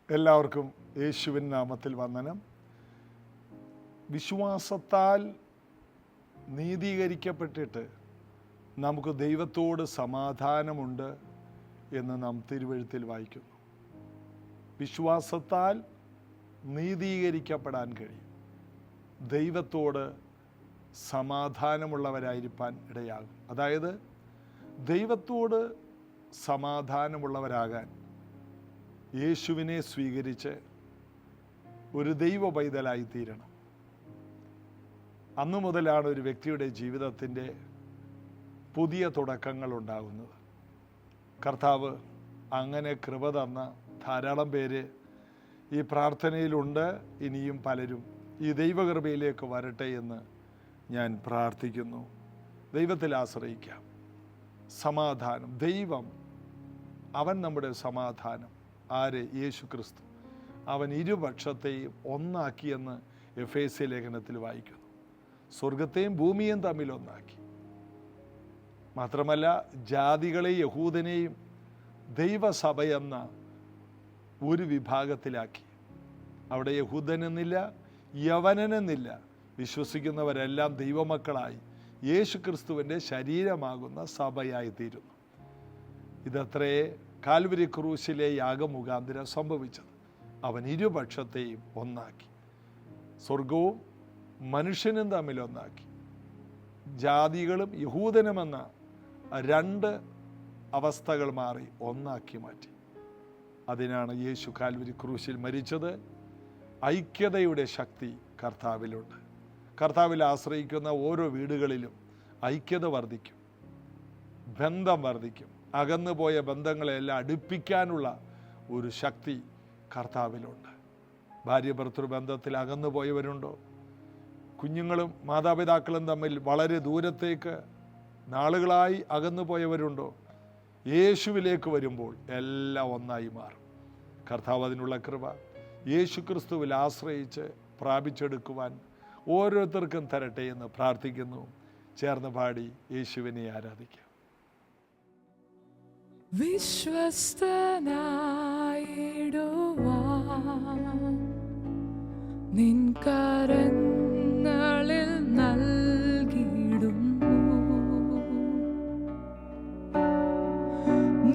എല്ലാവർക്കും യേശുവിൻ നാമത്തിൽ വന്ദനം. വിശ്വാസത്താൽ നീതീകരിക്കപ്പെട്ടിട്ട് നമുക്ക് ദൈവത്തോട് സമാധാനമുണ്ട് എന്ന് നാം തിരുവെഴുത്തിൽ വായിക്കുന്നു. വിശ്വാസത്താൽ നീതീകരിക്കപ്പെടാൻ കഴിയും. ദൈവത്തോട് സമാധാനമുള്ളവരായിരിക്കാൻ ഇടയാകും. അതായത് ദൈവത്തോട് സമാധാനമുള്ളവരാകാൻ യേശുവിനെ സ്വീകരിച്ച് ഒരു ദൈവ പൈതലായി തീരണം. അന്നു മുതലാണ് ഒരു വ്യക്തിയുടെ ജീവിതത്തിൻ്റെ പുതിയ തുടക്കങ്ങൾ ഉണ്ടാകുന്നത്. കർത്താവ് അങ്ങനെ കൃപ തന്ന ധാരാളം പേര് ഈ പ്രാർത്ഥനയിലുണ്ട്. ഇനിയും പലരും ഈ ദൈവകൃപയിലേക്ക് വരട്ടെ എന്ന് ഞാൻ പ്രാർത്ഥിക്കുന്നു. ദൈവത്തിൽ ആശ്രയിക്കാം. സമാധാനം, ദൈവം അവൻ നമ്മുടെ സമാധാനം. ആര്? യേശു ക്രിസ്തു. അവൻ ഇരുപക്ഷത്തെയും ഒന്നാക്കിയെന്ന് എഫേസ്യ ലേഖനത്തിൽ വായിക്കുന്നു. സ്വർഗത്തെയും ഭൂമിയും തമ്മിൽ ഒന്നാക്കി. മാത്രമല്ല, ജാതികളെയും യഹൂദനെയും ദൈവസഭയെന്ന ഒരു വിഭാഗത്തിലാക്കി. അവിടെ യഹൂദനെന്നില്ല, യവനനെന്നില്ല. വിശ്വസിക്കുന്നവരെല്ലാം ദൈവമക്കളായി യേശു ക്രിസ്തുവിൻ്റെ ശരീരമാകുന്ന സഭയായി തീരുന്നു. ഇതത്രേ കാൽവരി ക്രൂശിലെ യാഗമുഖാന്തരം സംഭവിച്ചത്. അവൻ ഇരുപക്ഷത്തെയും ഒന്നാക്കി. സ്വർഗവും മനുഷ്യനും തമ്മിൽ ഒന്നാക്കി. ജാതികളും യഹൂദനുമെന്ന രണ്ട് അവസ്ഥകൾ മാറി ഒന്നാക്കി മാറ്റി. അതിനാണ് യേശു കാൽവരി ക്രൂശിൽ മരിച്ചത്. ഐക്യതയുടെ ശക്തി കർത്താവിലുണ്ട്. കർത്താവിൽ ആശ്രയിക്കുന്ന ഓരോ വീടുകളിലും ഐക്യത വർദ്ധിക്കും, ബന്ധം വർദ്ധിക്കും. അകന്നുപോയ ബന്ധങ്ങളെല്ലാം അടുപ്പിക്കാനുള്ള ഒരു ശക്തി കർത്താവിലുണ്ട്. ഭാര്യ ഭർത്തൃ ബന്ധത്തിൽ അകന്നുപോയവരുണ്ടോ? കുഞ്ഞുങ്ങളും മാതാപിതാക്കളും തമ്മിൽ വളരെ ദൂരത്തേക്ക് നാളുകളായി അകന്നുപോയവരുണ്ടോ? യേശുവിലേക്ക് വരുമ്പോൾ എല്ലാം ഒന്നായി മാറും. കർത്താവ് അതിനുള്ള കൃപ യേശു ക്രിസ്തുവിൽ ആശ്രയിച്ച് പ്രാപിച്ചെടുക്കുവാൻ ഓരോരുത്തർക്കും തരട്ടെ എന്ന് പ്രാർത്ഥിക്കുന്നു. ചേർന്ന് പാടി യേശുവിനെ ആരാധിക്കാം. വിശ്വസ്തനായിടുവാൻ നിൻ കരങ്ങളിൽ നൽകിയിടുന്നു.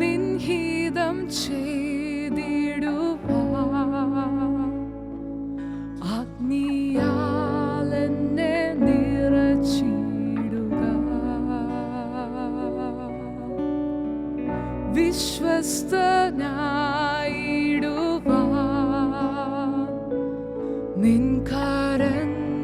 നിൻ ഹിതം ചെയ്തിടുവാൻ അഗ്നിയാൽ എന്നെ നിറച്ചിടുക. വിശ്വസ്തനായിടുവാൻ നിൻ കരങ്ങളിൽ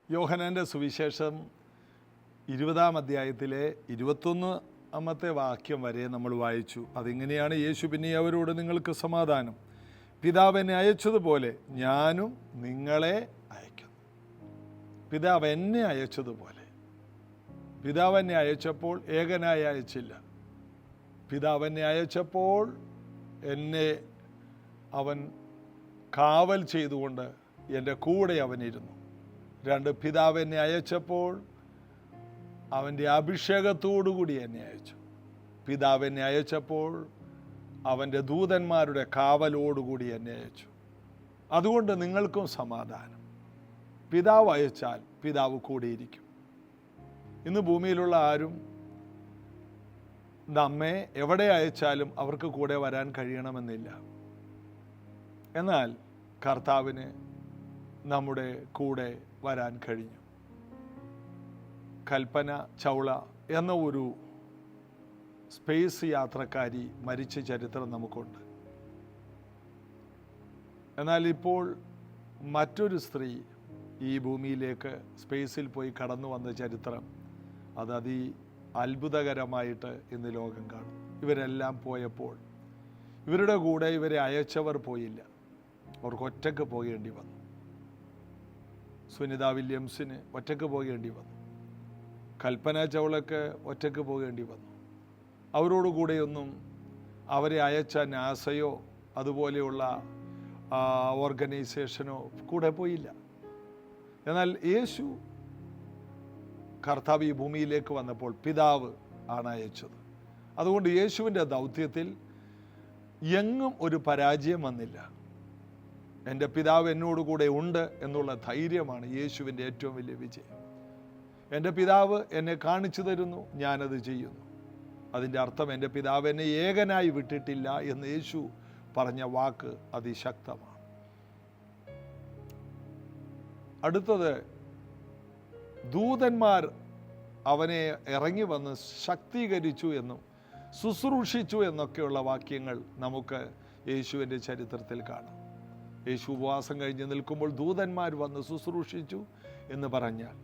യോഹന്നാന്റെ സുവിശേഷം 20-ാം അധ്യായത്തിലെ 21-ാമത്തെ വാക്യം വരെ നമ്മൾ വായിച്ചു. അതിങ്ങനെയാണ്: യേശു പിന്നെ അവരോട്, നിങ്ങൾക്ക് സമാധാനം. പിതാവ് എന്നെ അയച്ചതുപോലെ ഞാനും നിങ്ങളെ അയക്കുന്നു. പിതാവ് എന്നെ അയച്ചതുപോലെ. പിതാവ് എന്നെ അയച്ചപ്പോൾ ഏകനായി അയച്ചില്ല. പിതാവ് എന്നെ അയച്ചപ്പോൾ എന്നെ അവൻ കാവൽ ചെയ്തുകൊണ്ട് എൻ്റെ കൂടെ അവനിരുന്നു. 2, പിതാവ് എന്നെ അയച്ചപ്പോൾ അവൻ്റെ അഭിഷേകത്തോടുകൂടി എന്നെ അയച്ചു. പിതാവ് എന്നെ അയച്ചപ്പോൾ അവൻ്റെ ദൂതന്മാരുടെ കാവലോടുകൂടി എന്നെ അയച്ചു. അതുകൊണ്ട് നിങ്ങൾക്കും സമാധാനം. പിതാവ് അയച്ചാൽ പിതാവ് കൂടിയിരിക്കും. ഇന്ന് ഭൂമിയിലുള്ള ആരും നമ്മെ എവിടെ അയച്ചാലും അവർക്ക് കൂടെ വരാൻ കഴിയണമെന്നില്ല. എന്നാൽ കർത്താവിന് നമ്മുടെ കൂടെ വരാൻ കഴിഞ്ഞു. കൽപ്പന ചൗള എന്ന ഒരു സ്പേസ് യാത്രക്കാരി മരിച്ച ചരിത്രം നമുക്കുണ്ട്. എന്നാൽ ഇപ്പോൾ മറ്റൊരു സ്ത്രീ ഈ ഭൂമിയിലേക്ക് സ്പേസിൽ പോയി കടന്നു വന്ന ചരിത്രം അത് അത്ഭുതകരമായിട്ട് ഇന്ന് ലോകം കാണും. ഇവരെല്ലാം പോയപ്പോൾ ഇവരുടെ കൂടെ ഇവരെ അയച്ചവർ പോയില്ല. അവർക്ക് ഒറ്റക്ക് പോകേണ്ടി വന്നു. സുനിത വില്യംസിന് ഒറ്റക്ക് പോകേണ്ടി വന്നു. കൽപ്പന ചൗളക്ക് ഒറ്റക്ക് പോകേണ്ടി വന്നു. അവരോടുകൂടെയൊന്നും അവരെ അയച്ച നാസയോ അതുപോലെയുള്ള ഓർഗനൈസേഷനോ കൂടെ പോയില്ല. എന്നാൽ യേശു കർത്താവ് ഈ ഭൂമിയിലേക്ക് വന്നപ്പോൾ പിതാവ് ആണ് അയച്ചത്. അതുകൊണ്ട് യേശുവിൻ്റെ ദൗത്യത്തിൽ എങ്ങും ഒരു പരാജയം വന്നില്ല. എൻ്റെ പിതാവ് എന്നോടുകൂടെ ഉണ്ട് എന്നുള്ള ധൈര്യമാണ് യേശുവിൻ്റെ ഏറ്റവും വലിയ വിജയം. എൻ്റെ പിതാവ് എന്നെ കാണിച്ചു തരുന്നു, ഞാനത് ചെയ്യുന്നു. അതിൻ്റെ അർത്ഥം എൻ്റെ പിതാവ് എന്നെ ഏകനായി വിട്ടിട്ടില്ല എന്ന് യേശു പറഞ്ഞ വാക്ക് അതിശക്തമാണ്. അടുത്തത്, ദൂതന്മാർ അവനെ ഇറങ്ങി വന്ന് ശക്തീകരിച്ചു എന്നും ശുശ്രൂഷിച്ചു എന്നൊക്കെയുള്ള വാക്യങ്ങൾ നമുക്ക് യേശുവിൻ്റെ ചരിത്രത്തിൽ കാണാം. യേശു ഉപവാസം കഴിഞ്ഞ് നിൽക്കുമ്പോൾ ദൂതന്മാർ വന്ന് ശുശ്രൂഷിച്ചു എന്ന് പറഞ്ഞാൽ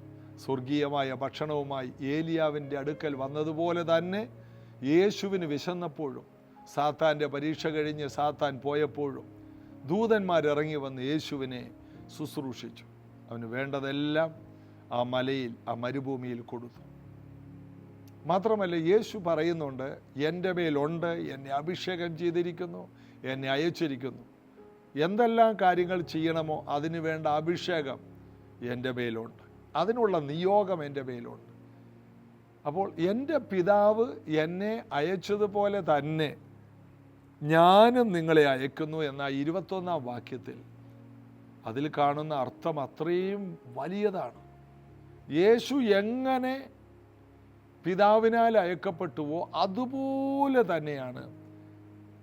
സ്വർഗീയമായ ഭക്ഷണവുമായി ഏലിയാവിൻ്റെ അടുക്കൽ വന്നതുപോലെ തന്നെ യേശുവിന് വിശന്നപ്പോഴും സാത്താൻ്റെ പരീക്ഷ കഴിഞ്ഞ് സാത്താൻ പോയപ്പോഴും ദൂതന്മാരിറങ്ങി വന്ന് യേശുവിനെ ശുശ്രൂഷിച്ചു. അവന് വേണ്ടതെല്ലാം ആ മലയിൽ, ആ മരുഭൂമിയിൽ കൊടുത്തു. മാത്രമല്ല, യേശു പറയുന്നുണ്ട്, എൻ്റെ മേലുണ്ട്, എന്നെ അഭിഷേകം ചെയ്തിരിക്കുന്നു, എന്നെ അയച്ചിരിക്കുന്നു. എന്തെല്ലാം കാര്യങ്ങൾ ചെയ്യണമോ അതിനു വേണ്ട അഭിഷേകം എൻ്റെ മേലുണ്ട്, അതിനുള്ള നിയോഗം എൻ്റെ മേലുണ്ട്. അപ്പോൾ എൻ്റെ പിതാവ് എന്നെ അയച്ചതുപോലെ തന്നെ ഞാനും നിങ്ങളെ അയക്കുന്നു എന്ന 21-ാം വാക്യത്തിൽ അതിൽ കാണുന്ന അർത്ഥം അത്രയും വലിയതാണ്. യേശു എങ്ങനെ പിതാവിനാൽ അയക്കപ്പെട്ടുവോ അതുപോലെ തന്നെയാണ്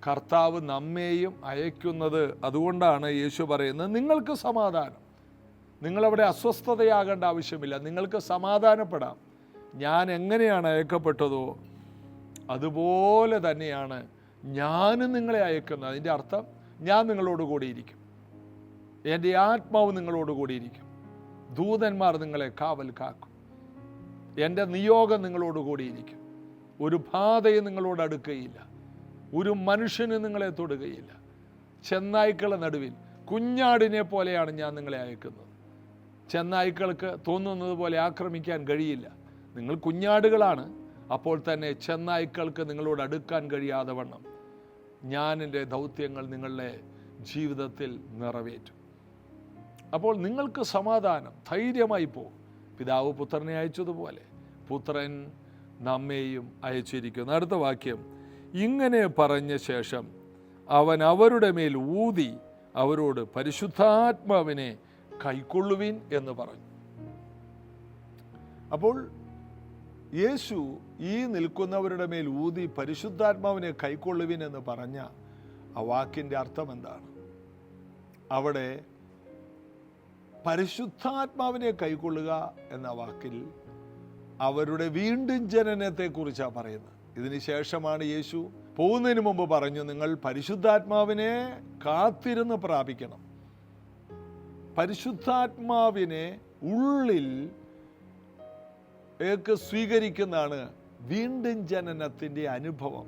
കർത്താവ് നമ്മെയും അയക്കുന്നത്. അതുകൊണ്ടാണ് യേശു പറയുന്നത്, നിങ്ങൾക്ക് സമാധാനം. നിങ്ങളവിടെ അസ്വസ്ഥതയാകേണ്ട ആവശ്യമില്ല, നിങ്ങൾക്ക് സമാധാനപ്പെടാം. ഞാൻ എങ്ങനെയാണ് അയക്കപ്പെട്ടതോ അതുപോലെ തന്നെയാണ് ഞാനും നിങ്ങളെ അയക്കുന്നത്. അതിൻ്റെ അർത്ഥം, ഞാൻ നിങ്ങളോട് കൂടിയിരിക്കും, എൻ്റെ ആത്മാവ് നിങ്ങളോട് കൂടിയിരിക്കും, ദൂതന്മാർ നിങ്ങളെ കാവൽ കാക്കും, എൻ്റെ നിയോഗം നിങ്ങളോട് കൂടിയിരിക്കും. ഒരു ബാധയും നിങ്ങളോട് അടുക്കുകയില്ല, ഒരു മനുഷ്യന് നിങ്ങളെ തൊടുകയില്ല. ചെന്നായ്ക്കളുടെ നടുവിൽ കുഞ്ഞാടിനെ പോലെയാണ് ഞാൻ നിങ്ങളെ അയക്കുന്നത്. ചെന്നായ്ക്കൾക്ക് തോന്നുന്നത് പോലെ ആക്രമിക്കാൻ കഴിയില്ല. നിങ്ങൾ കുഞ്ഞാടുകളാണ്, അപ്പോൾ തന്നെ ചെന്നായ്ക്കൾക്ക് നിങ്ങളോട് അടുക്കാൻ കഴിയാതെ വണ്ണം ഞാൻ എൻ്റെ ദൗത്യങ്ങൾ നിങ്ങളുടെ ജീവിതത്തിൽ നിറവേറ്റും. അപ്പോൾ നിങ്ങൾക്ക് സമാധാനം, ധൈര്യമായി പോകും. പിതാവ് പുത്രനെ അയച്ചതുപോലെ പുത്രൻ നമ്മെയും അയച്ചിരിക്കുന്നു. അടുത്ത വാക്യം, ഇങ്ങനെ പറഞ്ഞ ശേഷം അവൻ അവരുടെ മേൽ ഊതി അവരോട് പരിശുദ്ധാത്മാവിനെ കൈക്കൊള്ളുവിൻ എന്ന് പറഞ്ഞു. അപ്പോൾ യേശു ഈ നിൽക്കുന്നവരുടെ മേൽ ഊതി പരിശുദ്ധാത്മാവിനെ കൈക്കൊള്ളുവിൻ എന്ന് പറഞ്ഞ ആ വാക്കിൻ്റെ അർത്ഥം എന്താണ്? അവിടെ പരിശുദ്ധാത്മാവിനെ കൈക്കൊള്ളുക എന്ന വാക്കിൽ അവരുടെ വീണ്ടും ജനനത്തെക്കുറിച്ചാണ് പറയുന്നത്. ഇതിന് ശേഷമാണ് യേശു പോകുന്നതിന് മുമ്പ് പറഞ്ഞു, നിങ്ങൾ പരിശുദ്ധാത്മാവിനെ കാത്തിരുന്ന് പ്രാപിക്കണം. പരിശുദ്ധാത്മാവിനെ ഉള്ളിൽ സ്വീകരിക്കുന്നതാണ് വീണ്ടും ജനനത്തിൻ്റെ അനുഭവം.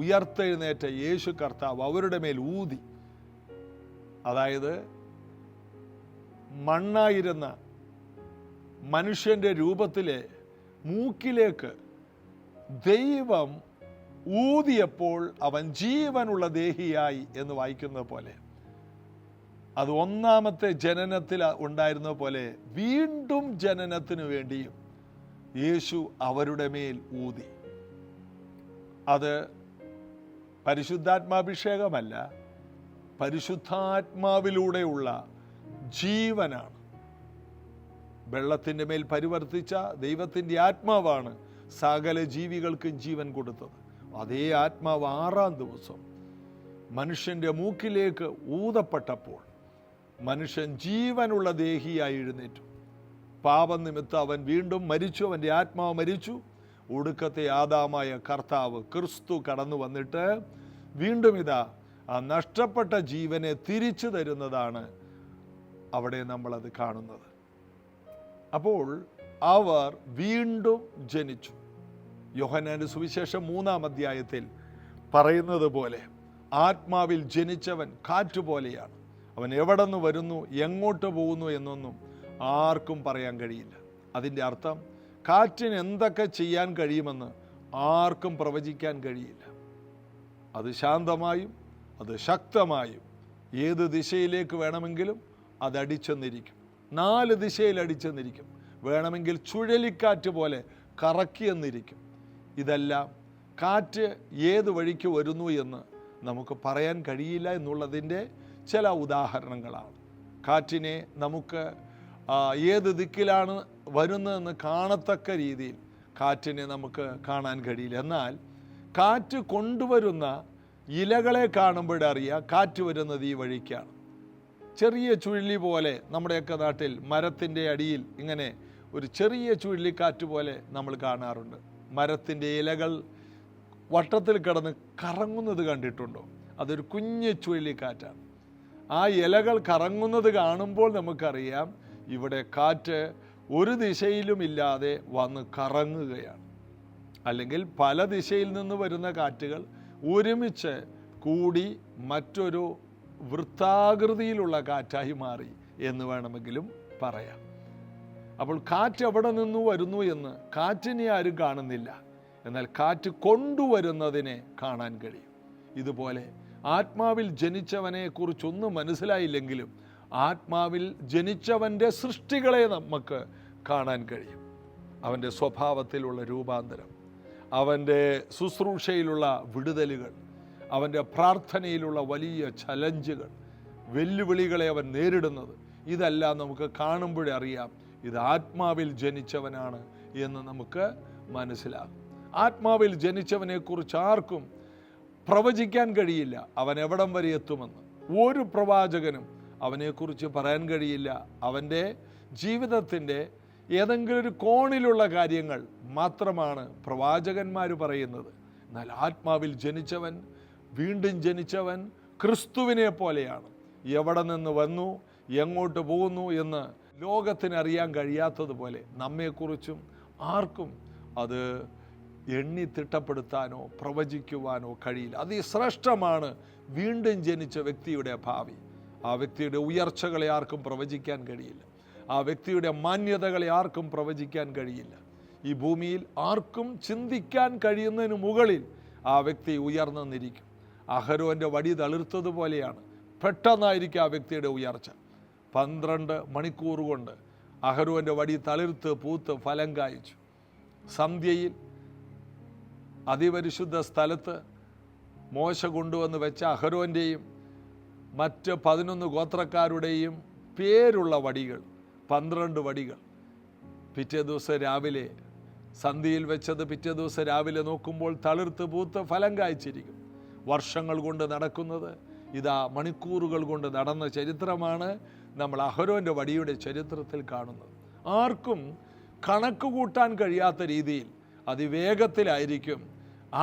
ഉയർത്തെഴുന്നേറ്റ യേശു കർത്താവ് അവരുടെ മേൽ ഊതി, അതായത് മണ്ണായിരുന്ന മനുഷ്യൻ്റെ രൂപത്തിലെ മൂക്കിലേക്ക് ദൈവം ഊതിയപ്പോൾ അവൻ ജീവനുള്ള ദേഹിയായി എന്ന് വായിക്കുന്നത് പോലെ, അത് ഒന്നാമത്തെ ജനനത്തിൽ ഉണ്ടായിരുന്ന പോലെ വീണ്ടും ജനനത്തിനു വേണ്ടിയും യേശു അവരുടെ മേൽ ഊതി. അത് പരിശുദ്ധാത്മാഭിഷേകമല്ല, പരിശുദ്ധാത്മാവിലൂടെയുള്ള ജീവനാണ്. വെള്ളത്തിൻ്റെ മേൽ പരിവർത്തിച്ച ദൈവത്തിൻ്റെ ആത്മാവാണ് സകല ജീവികൾക്കും ജീവൻ കൊടുത്തത്. അതേ ആത്മാവ് 6-ാം ദിവസം മനുഷ്യൻ്റെ മൂക്കിലേക്ക് ഊതപ്പെട്ടപ്പോൾ മനുഷ്യൻ ജീവനുള്ള ദേഹിയായി എഴുന്നേറ്റു. പാപനിമിത്തം അവൻ വീണ്ടും മരിച്ചു, അവൻ്റെ ആത്മാവ് മരിച്ചു. ഒടുക്കത്തെ ആദാമായ കർത്താവ് ക്രിസ്തു കടന്നു വന്നിട്ട് വീണ്ടും ഇതാ ആ നഷ്ടപ്പെട്ട ജീവനെ തിരിച്ചു തരുന്നതാണ് അവിടെ നമ്മളത് കാണുന്നത്. അപ്പോൾ അവർ വീണ്ടും ജനിച്ചു. യോഹന്നാന്റെ സുവിശേഷം 3-ാം അധ്യായത്തിൽ പറയുന്നത് പോലെ ആത്മാവിൽ ജനിച്ചവൻ കാറ്റുപോലെയാണ്. അവൻ എവിടെ നിന്ന് വരുന്നു, എങ്ങോട്ട് പോകുന്നു എന്നൊന്നും ആർക്കും പറയാൻ കഴിയില്ല. അതിൻ്റെ അർത്ഥം, കാറ്റിന് എന്തൊക്കെ ചെയ്യാൻ കഴിയുമെന്ന് ആർക്കും പ്രവചിക്കാൻ കഴിയില്ല. അത് ശാന്തമായും അത് ശക്തമായും ഏത് ദിശയിലേക്ക് വേണമെങ്കിലും അത് അടിച്ചെന്നിരിക്കും. 4 ദിശയിൽ അടിച്ചെന്നിരിക്കും. വേണമെങ്കിൽ ചുഴലിക്കാറ്റ് പോലെ കറക്കിയെന്നിരിക്കും. ഇതെല്ലാം കാറ്റ് ഏത് വഴിക്ക് വരുന്നു എന്ന് നമുക്ക് പറയാൻ കഴിയില്ല എന്നുള്ളതിൻ്റെ ചില ഉദാഹരണങ്ങളാണ്. കാറ്റിനെ നമുക്ക് ഏത് ദിക്കിലാണ് വരുന്നതെന്ന് കാണത്തക്ക രീതിയിൽ കാറ്റിനെ നമുക്ക് കാണാൻ കഴിയില്ല. എന്നാൽ കാറ്റ് കൊണ്ടുവരുന്ന ഇലകളെ കാണുമ്പോഴറിയാം കാറ്റ് വരുന്നത് ഈ വഴിക്കാണ്. ചെറിയ ചുഴലി പോലെ നമ്മുടെയൊക്കെ നാട്ടിൽ മരത്തിൻ്റെ അടിയിൽ ഇങ്ങനെ ഒരു ചെറിയ ചുഴലിക്കാറ്റ് പോലെ നമ്മൾ കാണാറുണ്ട്. മരത്തിൻ്റെ ഇലകൾ വട്ടത്തിൽ കിടന്ന് കറങ്ങുന്നത് കണ്ടിട്ടുണ്ടോ? അതൊരു കുഞ്ഞു ചുഴലിക്കാറ്റാണ്. ആ ഇലകൾ കറങ്ങുന്നത് കാണുമ്പോൾ നമുക്കറിയാം ഇവിടെ കാറ്റ് ഒരു ദിശയിലുമില്ലാതെ വന്ന് കറങ്ങുകയാണ്. അല്ലെങ്കിൽ പല ദിശയിൽ നിന്ന് വരുന്ന കാറ്റുകൾ ഒരുമിച്ച് കൂടി മറ്റൊരു വൃത്താകൃതിയിലുള്ള കാറ്റായി മാറി എന്ന് വേണമെങ്കിലും പറയാം. അപ്പോൾ കാറ്റ് എവിടെ നിന്ന് വരുന്നു എന്ന് കാറ്റിനെ ആരും കാണുന്നില്ല, എന്നാൽ കാറ്റ് കൊണ്ടുവരുന്നതിനെ കാണാൻ കഴിയും. ഇതുപോലെ ആത്മാവിൽ ജനിച്ചവനെ കുറിച്ചൊന്നും മനസ്സിലായില്ലെങ്കിലും ആത്മാവിൽ ജനിച്ചവൻ്റെ സൃഷ്ടികളെ നമുക്ക് കാണാൻ കഴിയും. അവൻ്റെ സ്വഭാവത്തിലുള്ള രൂപാന്തരം, അവൻ്റെ ശുശ്രൂഷയിലുള്ള വിടുതലുകൾ, അവൻ്റെ പ്രാർത്ഥനയിലുള്ള വലിയ ചലഞ്ചുകൾ, വെല്ലുവിളികളെ അവൻ നേരിടുന്നത്, ഇതെല്ലാം നമുക്ക് കാണുമ്പോഴേ അറിയാം ഇത് ആത്മാവിൽ ജനിച്ചവനാണ് എന്ന് നമുക്ക് മനസ്സിലാകും. ആത്മാവിൽ ജനിച്ചവനെക്കുറിച്ച് ആർക്കും പ്രവചിക്കാൻ കഴിയില്ല അവൻ എവിടം വരെ എത്തുമെന്ന്. ഒരു പ്രവാചകനും അവനെക്കുറിച്ച് പറയാൻ കഴിയില്ല. അവൻ്റെ ജീവിതത്തിൻ്റെ ഏതെങ്കിലും ഒരു കോണിലുള്ള കാര്യങ്ങൾ മാത്രമാണ് പ്രവാചകന്മാർ പറയുന്നത്. എന്നാൽ ആത്മാവിൽ ജനിച്ചവൻ, വീണ്ടും ജനിച്ചവൻ ക്രിസ്തുവിനെ പോലെയാണ്. എവിടെ നിന്ന് വന്നു, എങ്ങോട്ട് പോകുന്നു എന്ന് ലോകത്തിന് അറിയാൻ കഴിയാത്തതുപോലെ നമ്മെക്കുറിച്ചും ആർക്കും അത് എണ്ണി തിട്ടപ്പെടുത്താനോ പ്രവചിക്കുവാനോ കഴിയില്ല. അതിശ്രേഷ്ഠമാണ് വീണ്ടും ജനിച്ച വ്യക്തിയുടെ ഭാവി. ആ വ്യക്തിയുടെ ഉയർച്ചകളെ ആർക്കും പ്രവചിക്കാൻ കഴിയില്ല. ആ വ്യക്തിയുടെ മാന്യതകളെ ആർക്കും പ്രവചിക്കാൻ കഴിയില്ല. ഈ ഭൂമിയിൽ ആർക്കും ചിന്തിക്കാൻ കഴിയുന്നതിന് മുകളിൽ ആ വ്യക്തി ഉയർന്നെന്നിരിക്കും. അഹരോൻ്റെ വടി തളിർത്തതുപോലെയാണ് പെട്ടെന്നായിരിക്കും ആ വ്യക്തിയുടെ ഉയർച്ച. 12 മണിക്കൂർ കൊണ്ട് അഹരോൻ്റെ വടി തളിർത്ത് പൂത്ത് ഫലം കായ്ച്ചു. സന്ധ്യയിൽ അതിപരിശുദ്ധ സ്ഥലത്ത് മോശ കൊണ്ടുവന്ന് വെച്ച അഹരോൻ്റെയും മറ്റ് 11 ഗോത്രക്കാരുടെയും പേരുള്ള വടികൾ, 12 വടികൾ പിറ്റേ ദിവസം രാവിലെ സന്ധ്യയിൽ വെച്ചത് പിറ്റേ ദിവസം രാവിലെ നോക്കുമ്പോൾ തളിർത്ത് പൂത്ത് ഫലം കായ്ച്ചിരിക്കും. വർഷങ്ങൾ കൊണ്ട് നടക്കുന്നത് ഇതാ മണിക്കൂറുകൾ കൊണ്ട് നടന്ന ചരിത്രമാണ് നമ്മൾ അഹരോൻ്റെ വടിയുടെ ചരിത്രത്തിൽ കാണുന്നത്. ആർക്കും കണക്ക് കൂട്ടാൻ കഴിയാത്ത രീതിയിൽ അതിവേഗത്തിലായിരിക്കും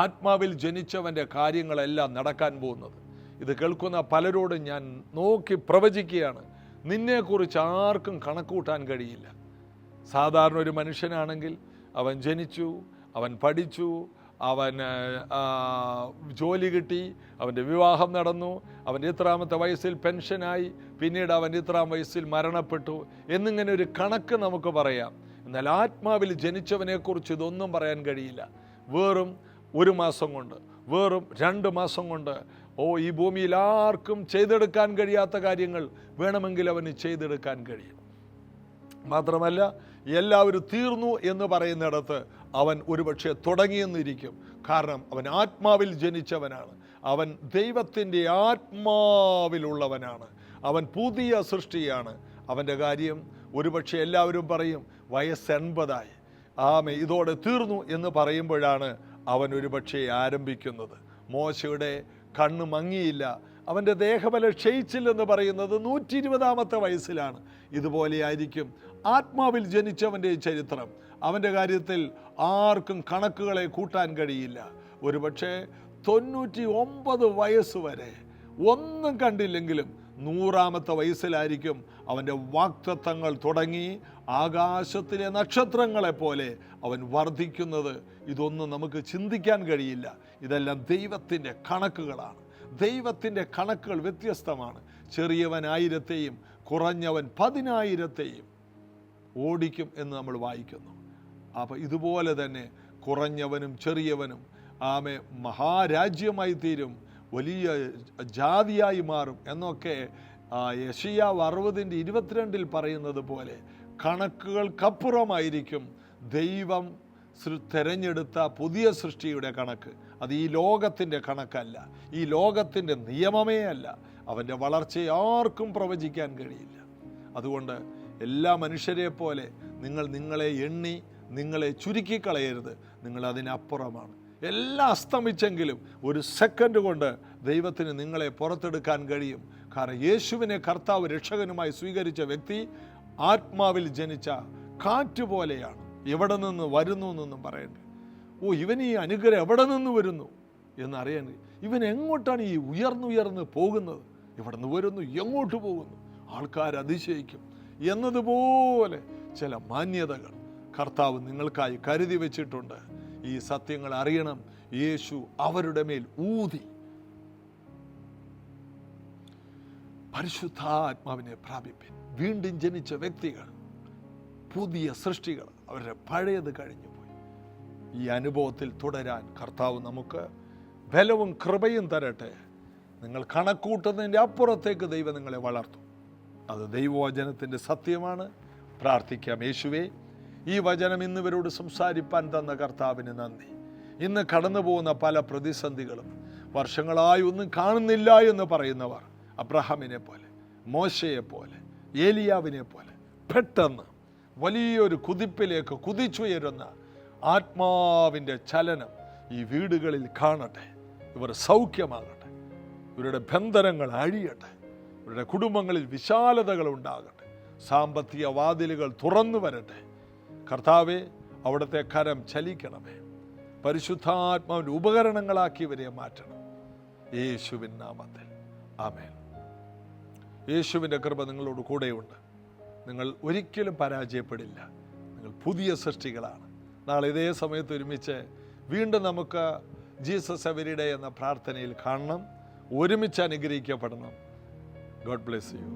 ആത്മാവിൽ ജനിച്ചവൻ്റെ കാര്യങ്ങളെല്ലാം നടക്കാൻ പോകുന്നത്. ഇത് കേൾക്കുന്ന പലരോടും ഞാൻ നോക്കി പ്രവചിക്കുകയാണ്, നിന്നെക്കുറിച്ച് ആർക്കും കണക്ക് കൂട്ടാൻ കഴിയില്ല. സാധാരണ ഒരു മനുഷ്യനാണെങ്കിൽ അവൻ ജനിച്ചു, അവൻ പഠിച്ചു, അവന് ജോലി കിട്ടി, അവൻ്റെ വിവാഹം നടന്നു, അവൻ്റെ ഇത്രാമത്തെ വയസ്സിൽ പെൻഷനായി, പിന്നീട് അവൻ ഇത്രാം വയസ്സിൽ മരണപ്പെട്ടു എന്നിങ്ങനെ ഒരു കണക്ക് നമുക്ക് പറയാം. എന്നാൽ ആത്മാവിൽ ജനിച്ചവനെക്കുറിച്ച് ഇതൊന്നും പറയാൻ കഴിയില്ല. വെറും 1 മാസം കൊണ്ട്, വെറും 2 മാസം കൊണ്ട് ഈ ഭൂമിയിൽ ആർക്കും ചെയ്തെടുക്കാൻ കഴിയാത്ത കാര്യങ്ങൾ വേണമെങ്കിൽ അവന് ചെയ്തെടുക്കാൻ കഴിയും. മാത്രമല്ല എല്ലാവരും തീർന്നു എന്ന് പറയുന്നിടത്ത് അവൻ ഒരുപക്ഷെ തുടങ്ങിയെന്നിരിക്കും. കാരണം അവൻ ആത്മാവിൽ ജനിച്ചവനാണ്, അവൻ ദൈവത്തിൻ്റെ ആത്മാവിലുള്ളവനാണ്, അവൻ പുതിയ സൃഷ്ടിയാണ്. അവൻ്റെ കാര്യം ഒരുപക്ഷെ എല്ലാവരും പറയും വയസ്സ് 80 ആമേ ഇതോടെ തീർന്നു എന്ന് പറയുമ്പോഴാണ് അവൻ ഒരുപക്ഷെ ആരംഭിക്കുന്നത്. മോശയുടെ കണ്ണ് മങ്ങിയില്ല, അവൻ്റെ ദേഹബലം ക്ഷയിച്ചില്ലെന്ന് പറയുന്നത് 120-ാമത്തെ വയസ്സിലാണ്. ഇതുപോലെയായിരിക്കും ആത്മാവിൽ ജനിച്ചവൻ്റെ ചരിത്രം. അവൻ്റെ കാര്യത്തിൽ ആർക്കും കണക്കുകളെ കൂട്ടാൻ കഴിയില്ല. ഒരുപക്ഷെ 99 വയസ്സ് വരെ ഒന്നും കണ്ടില്ലെങ്കിലും 100-ാമത്തെ വയസ്സിലായിരിക്കും അവൻ്റെ വാക്തത്വങ്ങൾ തുടങ്ങി ആകാശത്തിലെ നക്ഷത്രങ്ങളെപ്പോലെ അവൻ വർദ്ധിക്കുന്നത്. ഇതൊന്നും നമുക്ക് ചിന്തിക്കാൻ കഴിയില്ല. ഇതെല്ലാം ദൈവത്തിൻ്റെ കണക്കുകളാണ്. ദൈവത്തിൻ്റെ കണക്കുകൾ വ്യത്യസ്തമാണ്. ചെറിയവൻ 1000-ത്തെയും കുറഞ്ഞവൻ 10,000-ത്തെയും ഓടിക്കും എന്ന് നമ്മൾ വായിക്കുന്നു. അപ്പോൾ ഇതുപോലെ തന്നെ കുറഞ്ഞവനും ചെറിയവനും ആമേ മഹാരാജ്യമായി തീരും, വലിയ ജാതിയായി മാറും എന്നൊക്കെ യെശയ്യാവ് 60:22 പറയുന്നത് പോലെ കണക്കുകൾക്കപ്പുറമായിരിക്കും ദൈവം തിരഞ്ഞെടുത്ത പുതിയ സൃഷ്ടിയുടെ കണക്ക്. അത് ഈ ലോകത്തിൻ്റെ കണക്കല്ല, ഈ ലോകത്തിൻ്റെ നിയമമേ അല്ല. അവൻ്റെ വളർച്ചയെ ആർക്കും പ്രവചിക്കാൻ കഴിയില്ല. അതുകൊണ്ട് എല്ലാ മനുഷ്യരെ പോലെ നിങ്ങൾ നിങ്ങളെ എണ്ണി നിങ്ങളെ ചുരുക്കിക്കളയരുത്. നിങ്ങൾ അതിനപ്പുറമാണ്. എല്ലാം അസ്തമിച്ചെങ്കിലും 1 സെക്കൻഡ് കൊണ്ട് ദൈവത്തിന് നിങ്ങളെ പുറത്തെടുക്കാൻ കഴിയും. കാരണം യേശുവിനെ കർത്താവ് രക്ഷകനുമായി സ്വീകരിച്ച വ്യക്തി ആത്മാവിൽ ജനിച്ച കാറ്റ് പോലെയാണ്. എവിടെ നിന്ന് വരുന്നു എന്നൊന്നും പറയണ്ടേ. ഇവൻ ഈ അനുഗ്രഹം എവിടെ നിന്ന് വരുന്നു എന്നറിയാൻ, ഇവൻ എങ്ങോട്ടാണ് ഈ ഉയർന്നുയർന്ന് പോകുന്നത്, എവിടെ നിന്ന് വരുന്നു, എങ്ങോട്ട് പോകുന്നു, ആൾക്കാർ അതിശയിക്കും എന്നതുപോലെ ചില മാന്യതകൾ കർത്താവ് നിങ്ങൾക്കായി കരുതി വെച്ചിട്ടുണ്ട്. ഈ സത്യങ്ങൾ അറിയണം. യേശു അവരുടെ മേൽ ഊതി പരിശുദ്ധാത്മാവിനെ പ്രാപിപ്പിൻ. വീണ്ടും ജനിച്ച വ്യക്തികൾ, പുതിയ സൃഷ്ടികൾ, അവരുടെ പഴയത് കഴിഞ്ഞുപോയി. ഈ അനുഭവത്തിൽ തുടരാൻ കർത്താവ് നമുക്ക് ബലവും കൃപയും തരട്ടെ. നിങ്ങൾ കണക്കൂട്ടുന്നതിൻ്റെ അപ്പുറത്തേക്ക് ദൈവം നിങ്ങളെ വളർത്തും. അത് ദൈവവചനത്തിൻ്റെ സത്യമാണ്. പ്രാർത്ഥിക്കാം. യേശുവേ, ഈ വചനം ഇന്നിവരോട് സംസാരിപ്പാൻ തന്ന കർത്താവിന് നന്ദി. ഇന്ന് കടന്നു പോകുന്ന പല പ്രതിസന്ധികളും വർഷങ്ങളായി ഒന്നും കാണുന്നില്ല എന്ന് പറയുന്നവർ അബ്രഹാമിനെ പോലെ, മോശയെ പോലെ, ഏലിയാവിനെ പോലെ പെട്ടെന്ന് വലിയൊരു കുതിപ്പിലേക്ക് കുതിച്ചുയരുന്ന ആത്മാവിൻ്റെ ചലനം ഈ വീടുകളിൽ കാണട്ടെ. ഇവർ സൗഖ്യമാകട്ടെ, ഇവരുടെ ബന്ധനങ്ങൾ അഴിയട്ടെ, ഇവരുടെ കുടുംബങ്ങളിൽ വിശാലതകൾ ഉണ്ടാകട്ടെ, സാമ്പത്തിക വാതിലുകൾ തുറന്നു വരട്ടെ. കർത്താവെ, അവിടുത്തെ കരം ചലിക്കണമേ. പരിശുദ്ധാത്മാവിൻ്റെ ഉപകരണങ്ങളാക്കി ഇവരെ മാറ്റണം. യേശുവിൻ നാമത്തിൽ ആമേൻ. യേശുവിൻ്റെ കൃപ നിങ്ങളോട് കൂടെയുണ്ട്. നിങ്ങൾ ഒരിക്കലും പരാജയപ്പെടില്ല. നിങ്ങൾ പുതിയ സൃഷ്ടികളാണ്. നാളെ ഇതേ സമയത്ത് ഒരുമിച്ച് വീണ്ടും നമുക്ക് ജീസസ് എവരിഡേ എന്ന പ്രാർത്ഥനയിൽ കാണണം. ഒരുമിച്ച് അനുഗ്രഹിക്കപ്പെടണം. God bless you.